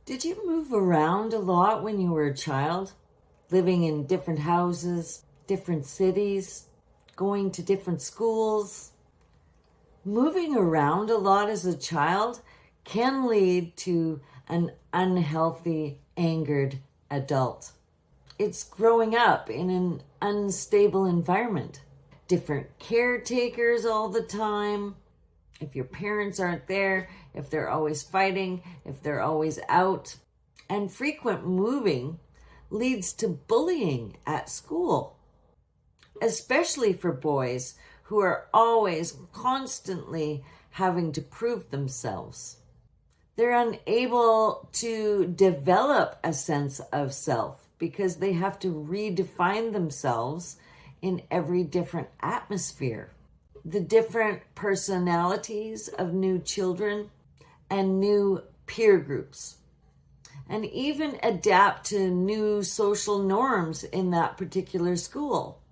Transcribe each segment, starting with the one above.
Did you move around a lot when you were a child? Living in different houses, different cities, going to different schools? Moving around a lot as a child can lead to an unhealthy, angered adult. It's growing up in an unstable environment. Different caretakers all the time. If your parents aren't there, if they're always fighting, if they're always out. And frequent moving leads to bullying at school, especially for boys who are always constantly having to prove themselves. They're unable to develop a sense of self because they have to redefine themselves in every different atmosphere. The different personalities of new children and new peer groups, and even adapt to new social norms in that particular school.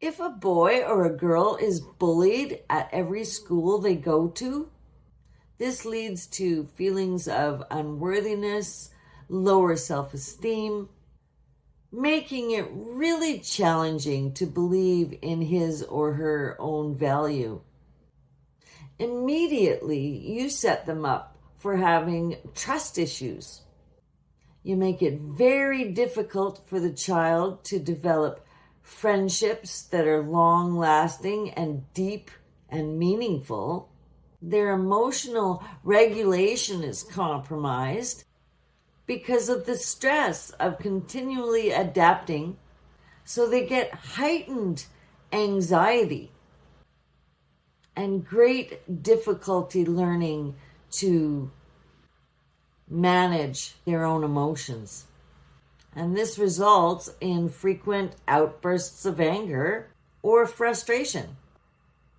If a boy or a girl is bullied at every school they go to, this leads to feelings of unworthiness, lower self-esteem, making it really challenging to believe in his or her own value. Immediately, you set them up for having trust issues. You make it very difficult for the child to develop friendships that are long-lasting and deep and meaningful. Their emotional regulation is compromised because of the stress of continually adapting, so they get heightened anxiety and great difficulty learning to manage their own emotions. And this results in frequent outbursts of anger or frustration.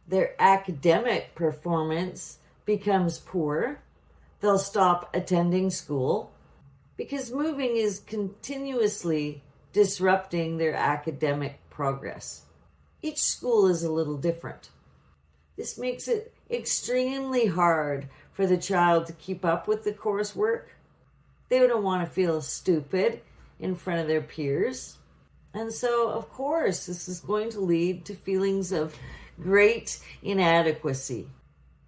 Their academic performance becomes poor. They'll stop attending school because moving is continuously disrupting their academic progress. Each school is a little different. This makes it extremely hard for the child to keep up with the coursework. They don't want to feel stupid in front of their peers. And so, of course, this is going to lead to feelings of great inadequacy,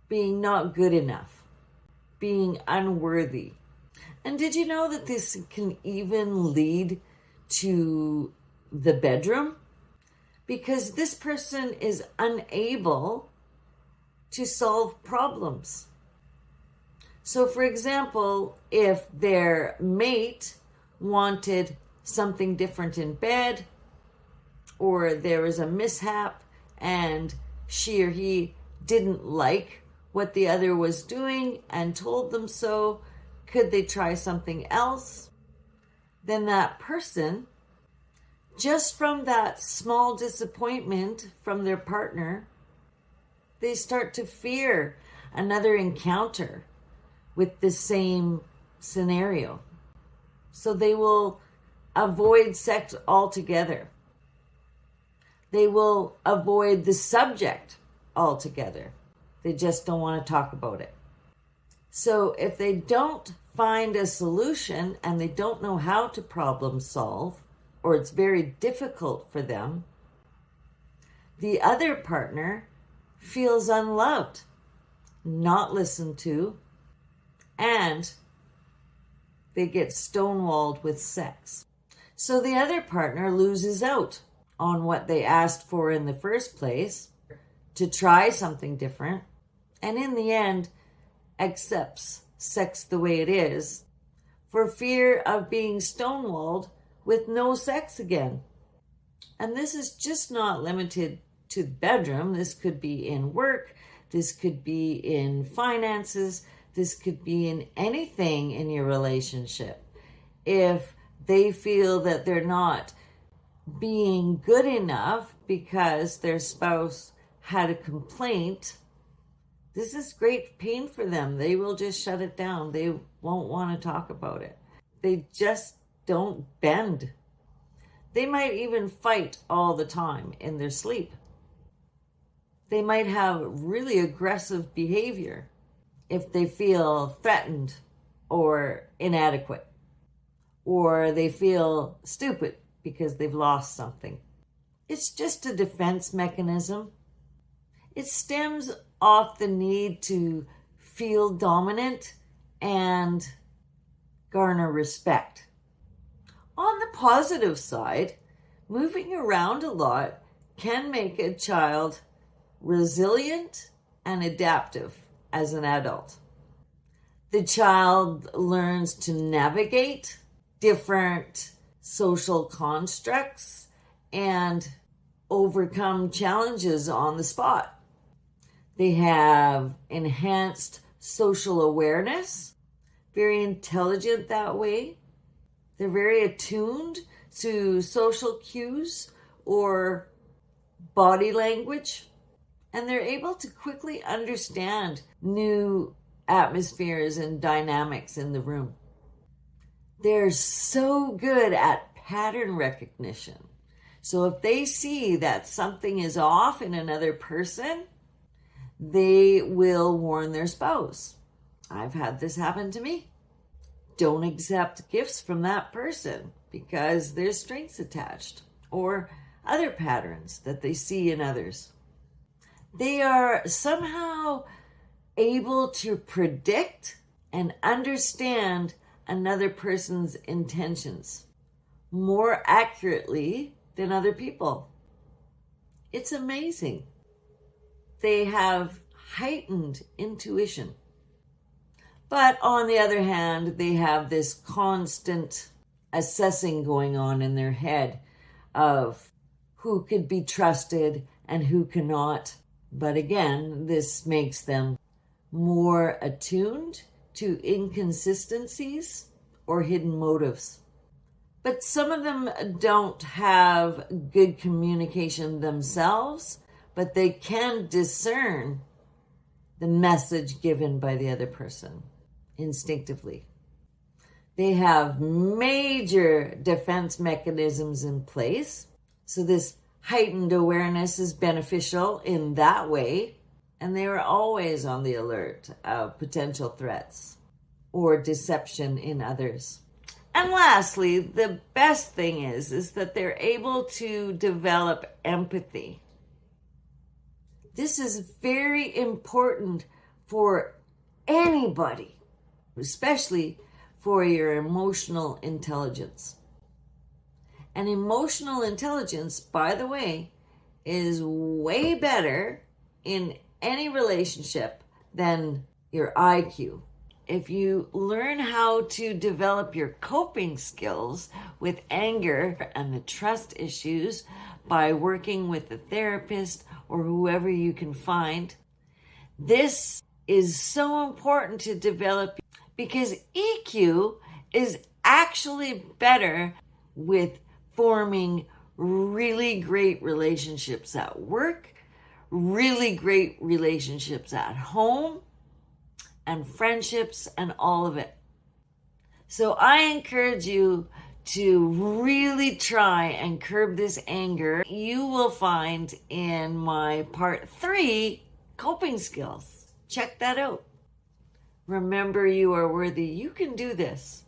being not good enough, being unworthy. And did you know that this can even lead to the bedroom? Because this person is unable to solve problems. So, for example, if their mate wanted something different in bed, or there was a mishap and she or he didn't like what the other was doing and told them so, could they try something else? Then that person, just from that small disappointment from their partner, they start to fear another encounter with the same scenario. So they will avoid sex altogether. They will avoid the subject altogether. They just don't want to talk about it. So if they don't find a solution and they don't know how to problem solve, or it's very difficult for them, the other partner feels unloved, not listened to, and they get stonewalled with sex. So the other partner loses out on what they asked for in the first place, to try something different, and in the end accepts sex the way it is for fear of being stonewalled with no sex again. And this is just not limited to the bedroom. This could be in work, this could be in finances, this could be in anything in your relationship. If they feel that they're not being good enough because their spouse had a complaint, this is great pain for them. They will just shut it down. They won't want to talk about it. They just don't bend. They might even fight all the time in their sleep. They might have really aggressive behavior if they feel threatened or inadequate, or they feel stupid because they've lost something. It's just a defense mechanism. It stems off the need to feel dominant and garner respect. On the positive side, moving around a lot can make a child resilient and adaptive as an adult. The child learns to navigate different social constructs and overcome challenges on the spot. They have enhanced social awareness, very intelligent that way. They're very attuned to social cues or body language, and they're able to quickly understand new atmospheres and dynamics in the room. They're so good at pattern recognition. So if they see that something is off in another person, they will warn their spouse. I've had this happen to me. Don't accept gifts from that person because there's strings attached or other patterns that they see in others. They are somehow able to predict and understand another person's intentions more accurately than other people. It's amazing. They have heightened intuition. But on the other hand, they have this constant assessing going on in their head of who could be trusted and who cannot. But again, this makes them more attuned to inconsistencies or hidden motives. But some of them don't have good communication themselves, but they can discern the message given by the other person instinctively. They have major defense mechanisms in place. So this heightened awareness is beneficial in that way. And they are always on the alert of potential threats or deception in others. And lastly, the best thing is that they're able to develop empathy. This is very important for anybody, especially for your emotional intelligence. And emotional intelligence, by the way, is way better in any relationship than your IQ. If you learn how to develop your coping skills with anger and the trust issues by working with a therapist or whoever you can find, this is so important to develop because EQ is actually better with forming really great relationships at work, really great relationships at home, and friendships and all of it. So I encourage you to really try and curb this anger. You will find in my part 3, coping skills. Check that out. Remember, you are worthy. You can do this.